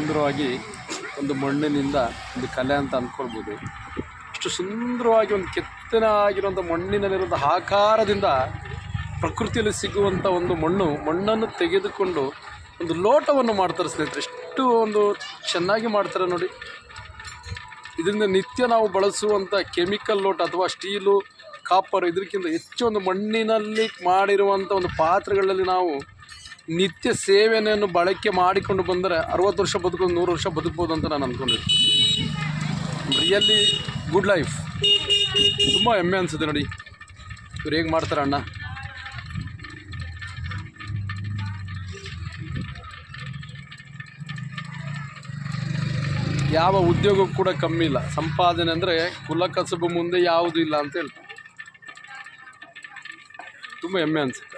ಸುಂದರವಾಗಿ ಒಂದು ಮಣ್ಣಿನಿಂದ ಒಂದು ಕಲೆ ಅಂತ ಅಂದ್ಕೊಳ್ಬೋದು. ಇಷ್ಟು ಸುಂದರವಾಗಿ ಒಂದು ಕೆತ್ತನೆ ಆಗಿರುವಂಥ ಮಣ್ಣಿನಲ್ಲಿರುವಂಥ ಆಕಾರದಿಂದ ಪ್ರಕೃತಿಯಲ್ಲಿ ಸಿಗುವಂಥ ಒಂದು ಮಣ್ಣನ್ನು ತೆಗೆದುಕೊಂಡು ಒಂದು ಲೋಟವನ್ನು ಮಾಡ್ತಾರೆ ಸ್ನೇಹಿತರೆ. ಎಷ್ಟು ಒಂದು ಚೆನ್ನಾಗಿ ಮಾಡ್ತಾರೆ ನೋಡಿ. ಇದರಿಂದ ನಿತ್ಯ ನಾವು ಬಳಸುವಂಥ ಕೆಮಿಕಲ್ ಲೋಟ ಅಥವಾ ಸ್ಟೀಲು, ಕಾಪರ್ ಇದಕ್ಕಿಂತ ಹೆಚ್ಚು ಒಂದು ಮಣ್ಣಿನಲ್ಲಿ ಮಾಡಿರುವಂಥ ಒಂದು ಪಾತ್ರೆಗಳಲ್ಲಿ ನಾವು ನಿತ್ಯ ಸೇವನೆಯನ್ನು ಬಳಕೆ ಮಾಡಿಕೊಂಡು ಬಂದರೆ 60 ವರ್ಷ ಬದುಕೋದು 100 ವರ್ಷ ಬದುಕ್ಬೋದು ಅಂತ ನಾನು ಅಂದ್ಕೊಂಡಿದ್ದೀನಿ. Really good life. ತುಂಬ ಹೆಮ್ಮೆ ಅನಿಸುತ್ತೆ ನೋಡಿ ಇವ್ರು ಹೇಗೆ ಮಾಡ್ತಾರೆ ಅಣ್ಣ. ಯಾವ ಉದ್ಯೋಗಕ್ಕೂ ಕೂಡ ಕಮ್ಮಿ ಇಲ್ಲ. ಸಂಪಾದನೆ ಅಂದರೆ ಕುಲ ಕಸಬು ಮುಂದೆ ಯಾವುದೂ ಇಲ್ಲ ಅಂತ ಹೇಳ್ತಾರೆ. ತುಂಬ ಹೆಮ್ಮೆ ಅನಿಸುತ್ತೆ.